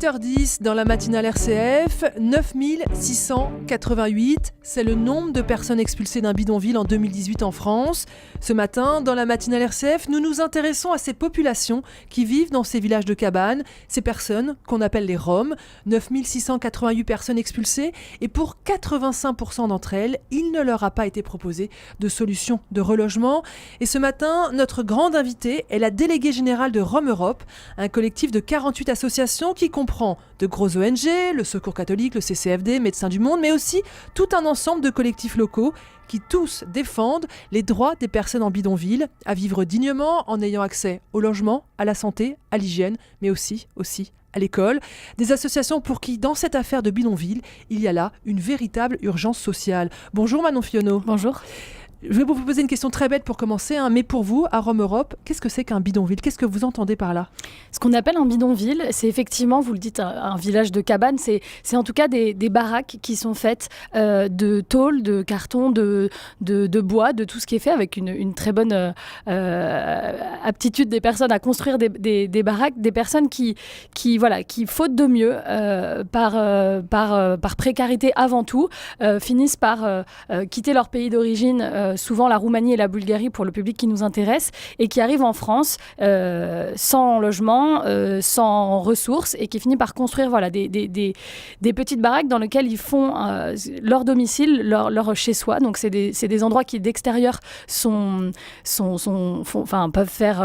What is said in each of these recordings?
8h10 dans la matinale RCF, 9688, c'est le nombre de personnes expulsées d'un bidonville en 2018 en France. Ce matin, dans la matinale RCF, nous nous intéressons à ces populations qui vivent dans ces villages de cabanes, ces personnes qu'on appelle les Roms, 9688 personnes expulsées, et pour 85% d'entre elles, il ne leur a pas été proposé de solution de relogement. Et ce matin, notre grande invitée est la déléguée générale de Roms Europe, un collectif de 48 associations qui comprend de grosses ONG, le Secours catholique, le CCFD, Médecins du Monde, mais aussi tout un ensemble de collectifs locaux qui tous défendent les droits des personnes en bidonville à vivre dignement en ayant accès au logement, à la santé, à l'hygiène, mais aussi à l'école. Des associations pour qui, dans cette affaire de bidonville, il y a là une véritable urgence sociale. Bonjour Manon Fionneau. Bonjour. Je vais vous poser une question très bête pour commencer, mais pour vous, à Roms Europe, qu'est-ce que c'est qu'un bidonville ? Qu'est-ce que vous entendez par là ? Ce qu'on appelle un bidonville, c'est effectivement, vous le dites, un village de cabanes. C'est en tout cas des baraques qui sont faites de tôle, de carton, de bois, de tout ce qui est fait avec une très bonne aptitude des personnes à construire des baraques, des personnes qui faute de mieux, par précarité avant tout, finissent par quitter leur pays d'origine, souvent la Roumanie et la Bulgarie pour le public qui nous intéresse, et qui arrivent en France sans logement, sans ressources, et qui finissent par construire des petites baraques dans lesquelles ils font leur domicile, leur chez-soi. Donc c'est des endroits qui d'extérieur peuvent faire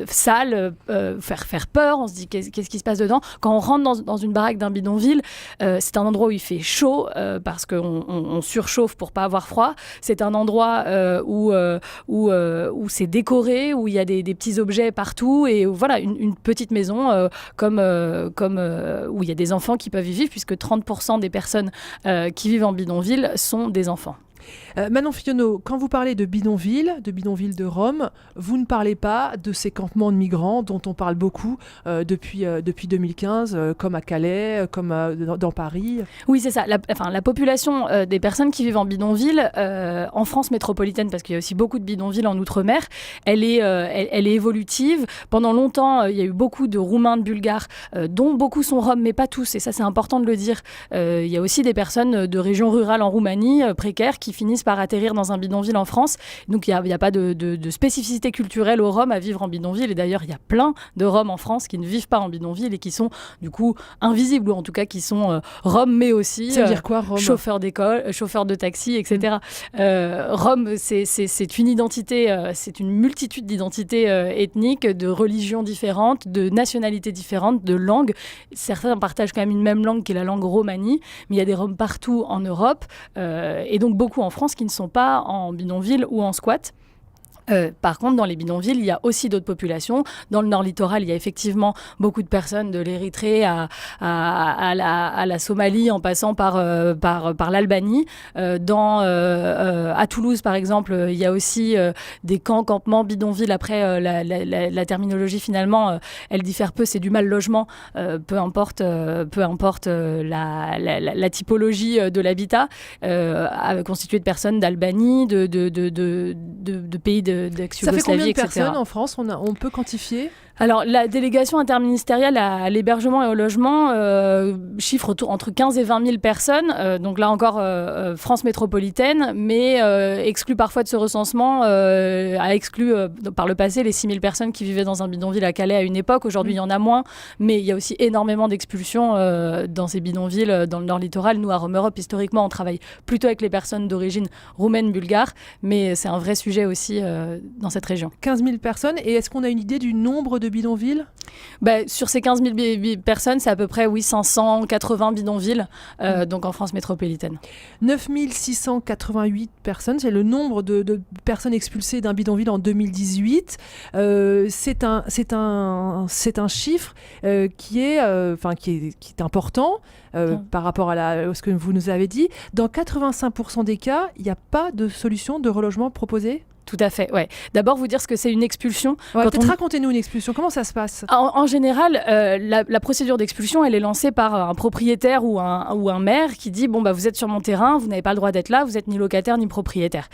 sale, faire peur. On se dit qu'est-ce qui se passe dedans. Quand on rentre dans une baraque d'un bidonville, c'est un endroit où il fait chaud parce qu'on surchauffe pour pas avoir froid. C'est un endroit où c'est décoré, où il y a des petits objets partout, et voilà, une petite maison où il y a des enfants qui peuvent y vivre, puisque 30% des personnes qui vivent en bidonville sont des enfants. Manon Fionneau, quand vous parlez de bidonville de Rome, vous ne parlez pas de ces campements de migrants dont on parle beaucoup depuis 2015, comme à Calais, comme dans Paris. Oui, c'est ça. La population des personnes qui vivent en bidonville, en France métropolitaine, parce qu'il y a aussi beaucoup de bidonvilles en Outre-mer, elle est évolutive. Pendant longtemps, il y a eu beaucoup de Roumains, de Bulgares, dont beaucoup sont Roms, mais pas tous. Et ça, c'est important de le dire. Il y a aussi des personnes de régions rurales en Roumanie, précaires, qui finissent par atterrir dans un bidonville en France. Donc il n'y a pas de spécificité culturelle aux Roms à vivre en bidonville. Et d'ailleurs, il y a plein de Roms en France qui ne vivent pas en bidonville et qui sont du coup invisibles, ou en tout cas qui sont Roms, mais aussi ça veut dire quoi, Rome ? Chauffeurs d'école, chauffeurs de taxi, etc. Roms, c'est une identité, c'est une multitude d'identités ethniques, de religions différentes, de nationalités différentes, de langues. Certains partagent quand même une même langue qui est la langue romanie, mais il y a des Roms partout en Europe, et donc beaucoup en France qui ne sont pas en bidonville ou en squat. Par contre, dans les bidonvilles, il y a aussi d'autres populations. Dans le nord littoral, il y a effectivement beaucoup de personnes de l'Érythrée à la Somalie, en passant par l'Albanie. À Toulouse, par exemple, il y a aussi des campements, bidonvilles. Après, la terminologie, finalement, elle diffère peu. C'est du mal logement, peu importe la typologie de l'habitat, constitué de personnes d'Albanie, de pays d'ex-Yougoslavie, ça fait combien de etc. personnes en France on peut quantifier ? Alors, la délégation interministérielle à l'hébergement et au logement chiffre entre 15 et 20 000 personnes. Donc là encore, France métropolitaine, mais exclut parfois de ce recensement, a exclu par le passé les 6 000 personnes qui vivaient dans un bidonville à Calais à une époque. Aujourd'hui, il y en a moins, mais il y a aussi énormément d'expulsions dans ces bidonvilles dans le nord littoral. Nous, à Roms Europe, historiquement, on travaille plutôt avec les personnes d'origine roumaine, bulgare, mais c'est un vrai sujet aussi dans cette région. 15 000 personnes, et est-ce qu'on a une idée du nombre de bidonvilles ? Sur ces 15 000 personnes, c'est à peu près 580 bidonvilles, donc en France métropolitaine. 9688 personnes, c'est le nombre de personnes expulsées d'un bidonville en 2018. C'est un chiffre qui est important par rapport à ce que vous nous avez dit. Dans 85% des cas, il n'y a pas de solution de relogement proposée ? Tout à fait, ouais. D'abord, vous dire ce que c'est une expulsion. Peut-être racontez-nous une expulsion. Comment ça se passe ? En général, la procédure d'expulsion, elle est lancée par un propriétaire ou un maire qui dit vous êtes sur mon terrain, vous n'avez pas le droit d'être là, vous êtes ni locataire ni propriétaire.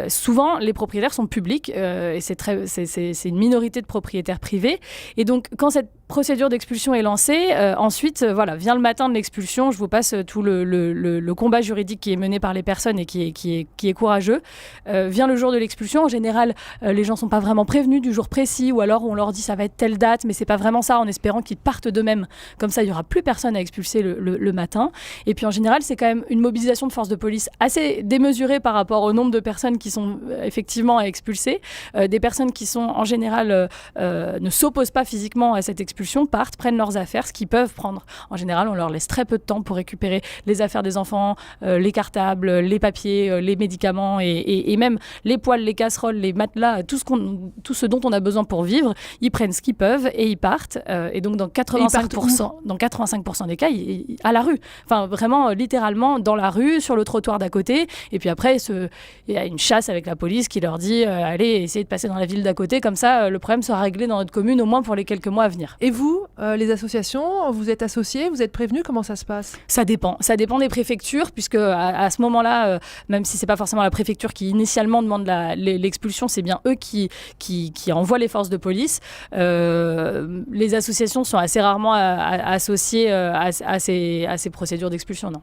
Souvent, les propriétaires sont publics et c'est une minorité de propriétaires privés. Et donc, quand cette procédure d'expulsion est lancée. Ensuite, vient le matin de l'expulsion. Je vous passe tout le combat juridique qui est mené par les personnes et qui est courageux. Vient le jour de l'expulsion. En général, les gens ne sont pas vraiment prévenus du jour précis, ou alors on leur dit ça va être telle date, mais c'est pas vraiment ça, en espérant qu'ils partent d'eux-mêmes. Comme ça, il n'y aura plus personne à expulser le matin. Et puis en général, c'est quand même une mobilisation de force de police assez démesurée par rapport au nombre de personnes qui sont effectivement à expulser. Des personnes qui sont en général ne s'opposent pas physiquement à cette expulsion, partent, prennent leurs affaires, ce qu'ils peuvent prendre. En général, on leur laisse très peu de temps pour récupérer les affaires des enfants, les cartables, les papiers, les médicaments et même les poêles, les casseroles, les matelas, tout ce dont on a besoin pour vivre. Ils prennent ce qu'ils peuvent et ils partent. Et donc dans 85% des cas, à la rue. Enfin vraiment littéralement dans la rue, sur le trottoir d'à côté. Et puis après, il y a une chasse avec la police qui leur dit allez, essayez de passer dans la ville d'à côté, comme ça le problème sera réglé dans notre commune au moins pour les quelques mois à venir. Et vous, les associations, vous êtes associés, vous êtes prévenus, comment ça se passe ? Ça dépend des préfectures, puisque à ce moment-là, même si c'est pas forcément la préfecture qui initialement demande l'expulsion, c'est bien eux qui envoient les forces de police. Les associations sont assez rarement associées à ces procédures d'expulsion, non.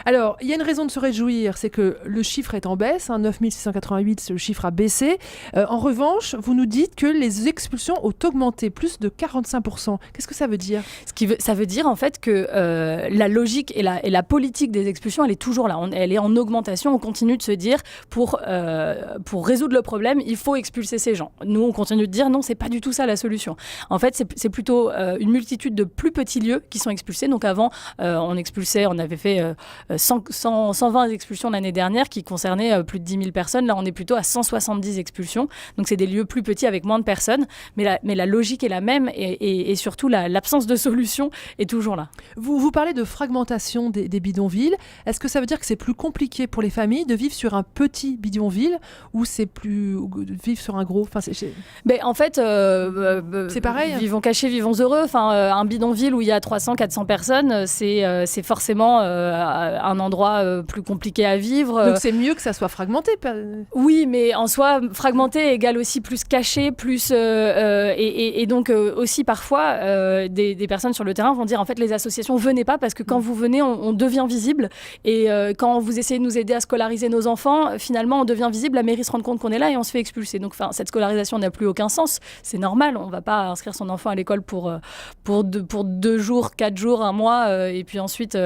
Alors, il y a une raison de se réjouir, c'est que le chiffre est en baisse, 9688, le chiffre a baissé. En revanche, vous nous dites que les expulsions ont augmenté, plus de 45%. Qu'est-ce que ça veut dire ? Ça veut dire en fait que la logique et la politique des expulsions, elle est toujours là. Elle est en augmentation. On continue de se dire, pour résoudre le problème, il faut expulser ces gens. Nous, on continue de dire, non, c'est pas du tout ça la solution. En fait, c'est plutôt une multitude de plus petits lieux qui sont expulsés. Donc avant, on avait fait 120 expulsions l'année dernière qui concernaient plus de 10 000 personnes. Là, on est plutôt à 170 expulsions. Donc c'est des lieux plus petits avec moins de personnes. Mais la logique est la même et surtout l'absence de solution est toujours là. Vous parlez de fragmentation des bidonvilles. Est-ce que ça veut dire que c'est plus compliqué pour les familles de vivre sur un petit bidonville ou c'est plus vivre sur un gros ? En fait, c'est pareil. Vivons cachés, vivons heureux. Un bidonville où il y a 300, 400 personnes, c'est forcément un endroit plus compliqué à vivre. Donc c'est mieux que ça soit fragmenté. Oui, mais en soi, fragmenté égale aussi plus caché, plus et donc aussi parfois des personnes sur le terrain vont dire en fait les associations venez pas parce que quand vous venez on devient visible et quand vous essayez de nous aider à scolariser nos enfants, finalement on devient visible, la mairie se rend compte qu'on est là et on se fait expulser. Donc cette scolarisation n'a plus aucun sens. C'est normal, on va pas inscrire son enfant à l'école pour 2 jours, 4 jours, 1 mois et puis ensuite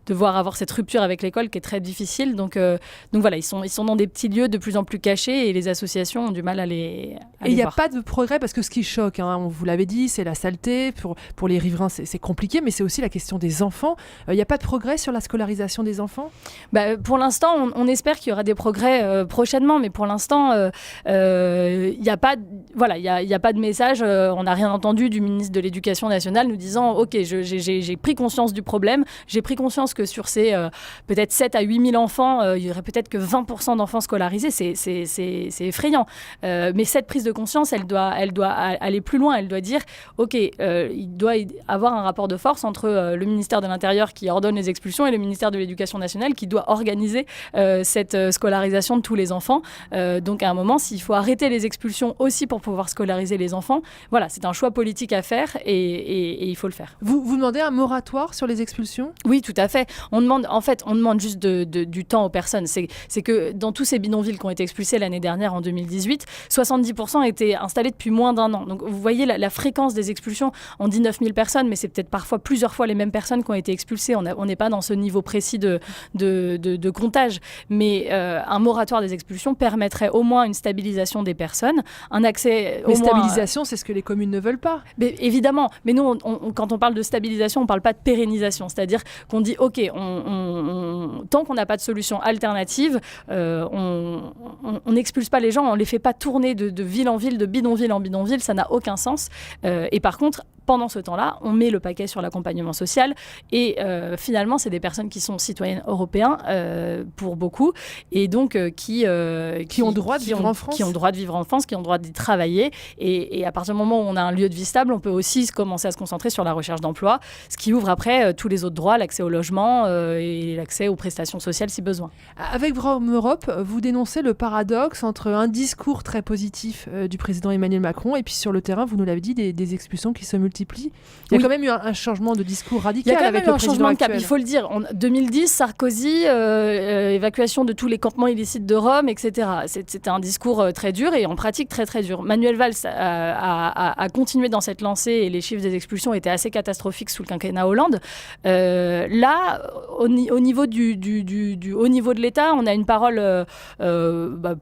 devoir avoir cette rupture avec l'école qui est très difficile. Donc voilà, ils sont dans des petits lieux de plus en plus cachés et les associations ont du mal à les voir. Et il n'y a pas de progrès parce que ce qui choque, on vous l'avait dit, c'est la saleté. Pour les riverains, c'est compliqué, mais c'est aussi la question des enfants. Il n'y a pas de progrès sur la scolarisation des enfants ? Pour l'instant, on espère qu'il y aura des progrès prochainement, mais pour l'instant, il n'y a pas de message. On n'a rien entendu du ministre de l'Éducation nationale nous disant « Ok, j'ai pris conscience du problème, j'ai pris conscience que sur ces peut-être 7 à 8 000 enfants, il y aurait peut-être que 20% d'enfants scolarisés. » C'est effrayant. Mais cette prise de conscience, elle doit aller plus loin. Elle doit dire « Ok, il doit y avoir un rapport de force entre le ministère de l'Intérieur qui ordonne les expulsions et le ministère de l'Éducation nationale qui doit organiser cette scolarisation de tous les enfants. Donc à un moment, s'il faut arrêter les expulsions aussi pour pouvoir scolariser les enfants, voilà, c'est un choix politique à faire et il faut le faire. Vous demandez un moratoire sur les expulsions ? Oui, tout à fait. On demande juste du temps aux personnes. C'est que dans tous ces bidonvilles qui ont été expulsés l'année dernière, en 2018, 70% étaient installés depuis moins d'1 an. Donc vous voyez la fréquence des expulsions. On dit 9 000 personnes, mais c'est peut-être parfois plusieurs fois les mêmes personnes qui ont été expulsées. On n'est pas dans ce niveau précis de comptage. Mais un moratoire des expulsions permettrait au moins une stabilisation des personnes, un accès au moins... Mais stabilisation, c'est ce que les communes ne veulent pas. Mais évidemment. Mais nous, quand on parle de stabilisation, on ne parle pas de pérennisation. C'est-à-dire qu'on dit, OK, tant qu'on n'a pas de solution alternative, on n'expulse pas les gens, on ne les fait pas tourner de ville en ville, de bidonville en bidonville. Ça n'a aucun sens. Et par contre, pendant ce temps-là, on met le paquet sur l'accompagnement social et finalement, c'est des personnes qui sont citoyennes européens pour beaucoup et donc qui ont droit de vivre en France. Qui ont droit de vivre en France, qui ont droit d'y travailler. Et à partir du moment où on a un lieu de vie stable, on peut aussi commencer à se concentrer sur la recherche d'emploi, ce qui ouvre après tous les autres droits, l'accès au logement et l'accès aux prestations sociales si besoin. Avec From Europe, vous dénoncez le paradoxe entre un discours très positif du président Emmanuel Macron et puis sur le terrain, vous nous l'avez dit, des expulsions qui se multiplient. Il y a quand même eu un changement de discours radical avec le président actuel. Il faut le dire. En 2010, Sarkozy, évacuation de tous les campements illicites de Rome, etc. C'était un discours très dur et en pratique très très dur. Manuel Valls a continué dans cette lancée et les chiffres des expulsions étaient assez catastrophiques sous le quinquennat Hollande. Là, au niveau du haut niveau de l'État, on a une parole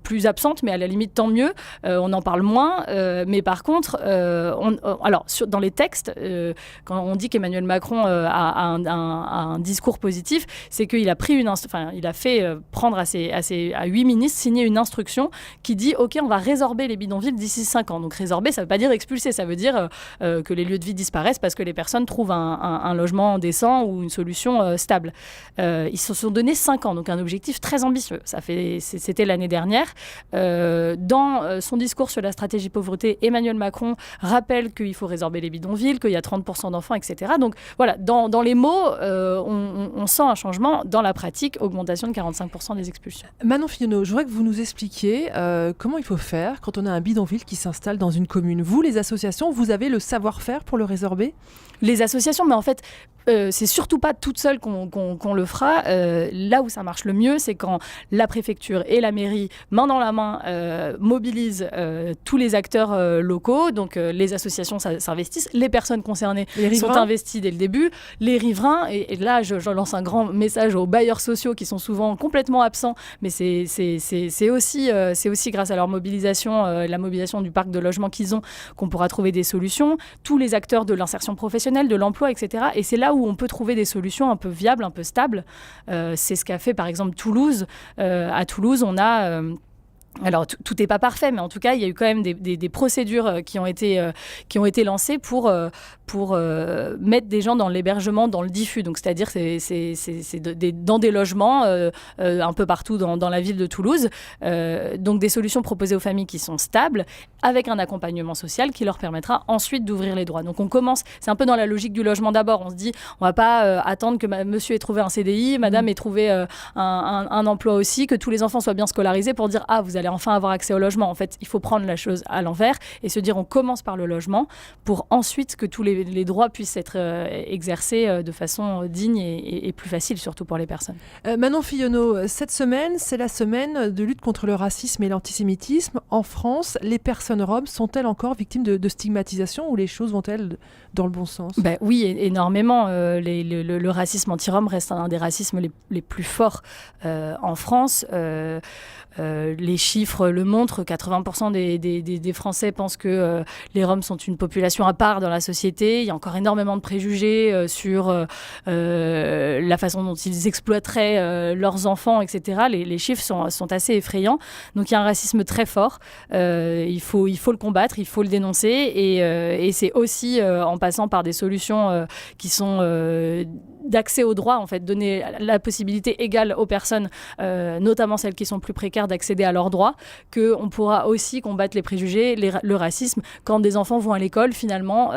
plus absente, mais à la limite tant mieux. On en parle moins, mais par contre, dans les textes, quand on dit qu'Emmanuel Macron a un discours positif, c'est qu'il a pris il a fait prendre à 8 ministres signer une instruction qui dit OK, on va résorber les bidonvilles d'ici 5 ans. Donc résorber, ça ne veut pas dire expulser, ça veut dire que les lieux de vie disparaissent parce que les personnes trouvent un logement décent ou une solution stable. Ils se sont donné 5 ans, donc un objectif très ambitieux. C'était l'année dernière. Dans son discours sur la stratégie pauvreté, Emmanuel Macron rappelle qu'il faut résorber les bidonvilles, qu'il y a 30% d'enfants, etc. Donc voilà, dans les mots, on sent un changement. Dans la pratique, augmentation de 45% des expulsions. Manon Fillonneau, je voudrais que vous nous expliquiez comment il faut faire quand on a un bidonville qui s'installe dans une commune. Vous, les associations, vous avez le savoir-faire pour le résorber ? Les associations, mais en fait, c'est surtout pas toute seule qu'on le fera. Là où ça marche le mieux, c'est quand la préfecture et la mairie, main dans la main, mobilisent tous les acteurs locaux. Donc les associations s'investissent, les personnes concernées sont investies dès le début, les riverains. Et là, je lance un grand message aux bailleurs sociaux qui sont souvent complètement absents, mais c'est aussi grâce à leur mobilisation, la mobilisation du parc de logement qu'ils ont, qu'on pourra trouver des solutions. Tous les acteurs de l'insertion professionnelle, de l'emploi, etc. Et c'est là où on peut trouver des solutions un peu viables, un peu stables. C'est ce qu'a fait par exemple Toulouse. À Toulouse, on a... Alors, tout n'est pas parfait, mais en tout cas, il y a eu quand même des procédures qui ont été lancées pour mettre des gens dans l'hébergement, dans le diffus. Donc, c'est-à-dire, dans des logements un peu partout dans la ville de Toulouse. Donc, des solutions proposées aux familles qui sont stables, avec un accompagnement social qui leur permettra ensuite d'ouvrir les droits. Donc, on commence, c'est un peu dans la logique du logement d'abord. On se dit, on ne va pas attendre que monsieur ait trouvé un CDI, madame ait trouvé un emploi aussi, que tous les enfants soient bien scolarisés pour dire, vous allez enfin avoir accès au logement. En fait, il faut prendre la chose à l'envers et se dire on commence par le logement pour ensuite que tous les droits puissent être exercés de façon digne et plus facile, surtout pour les personnes. Manon Fillonneau, cette semaine, c'est la semaine de lutte contre le racisme et l'antisémitisme. En France, les personnes roms sont-elles encore victimes de stigmatisation ou les choses vont-elles dans le bon sens ? Oui, énormément. Le racisme anti-rom reste un des racismes les plus forts en France. Les chiffres le montrent, 80% des Français pensent que les Roms sont une population à part dans la société. Il y a encore énormément de préjugés sur la façon dont ils exploiteraient leurs enfants, etc. Les chiffres sont assez effrayants. Donc il y a un racisme très fort. Il faut le combattre, il faut le dénoncer. Et c'est aussi en passant par des solutions qui sont d'accès aux droits, en fait, donner la possibilité égale aux personnes, notamment celles qui sont plus précaires, d'accéder à leurs droits, qu'on pourra aussi combattre les préjugés, le racisme. Quand des enfants vont à l'école, finalement,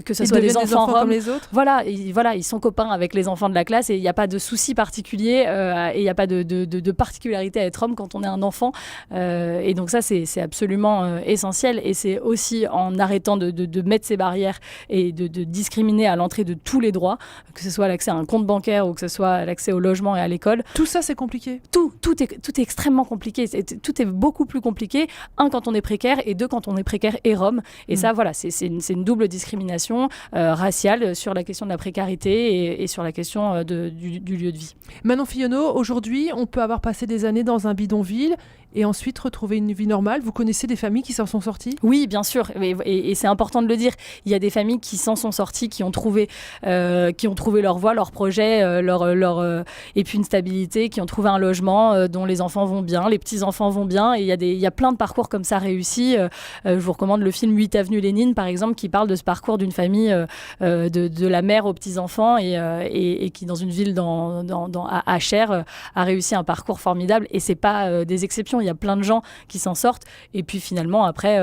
que ce soit des enfants roms, comme les autres. Voilà, ils sont copains avec les enfants de la classe et il n'y a pas de souci particulier et il n'y a pas de particularité à être homme quand on est un enfant. Et donc ça, c'est absolument essentiel. Et c'est aussi en arrêtant de mettre ces barrières et de discriminer à l'entrée de tous les droits, que ce soit l'accès à un compte bancaire ou que ce soit l'accès au logement et à l'école. Tout ça, c'est compliqué. Tout est extrêmement compliqué. Tout est beaucoup plus compliqué. Un, quand on est précaire, et deux, quand on est précaire et rom. Et ça, voilà, c'est une double discrimination raciale sur la question de la précarité et sur la question du lieu de vie. Manon Fillonneau, aujourd'hui, on peut avoir passé des années dans un bidonville et ensuite retrouver une vie normale. Vous connaissez des familles qui s'en sont sorties ? Oui, bien sûr, et c'est important de le dire. Il y a des familles qui s'en sont sorties, qui ont trouvé leur voie, leur projet, et puis une stabilité, qui ont trouvé un logement dont les enfants vont bien, les petits-enfants vont bien. Et il y a plein de parcours comme ça réussis. Je vous recommande le film 8 avenue Lénine, par exemple, qui parle de ce parcours d'une famille de la mère aux petits-enfants et qui, dans une ville à Cher, a réussi un parcours formidable. Et c'est pas des exceptions. Il y a plein de gens qui s'en sortent. Et puis finalement, après,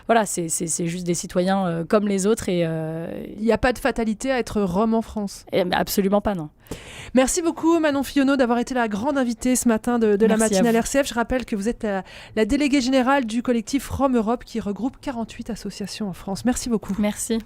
voilà, c'est juste des citoyens comme les autres. Et il n'y a pas de fatalité à être rom en France. Absolument pas, non. Merci beaucoup Manon Fillonneau d'avoir été la grande invitée ce matin de la matinale RCF. Je rappelle que vous êtes la déléguée générale du collectif Rome Europe qui regroupe 48 associations en France. Merci beaucoup. Merci.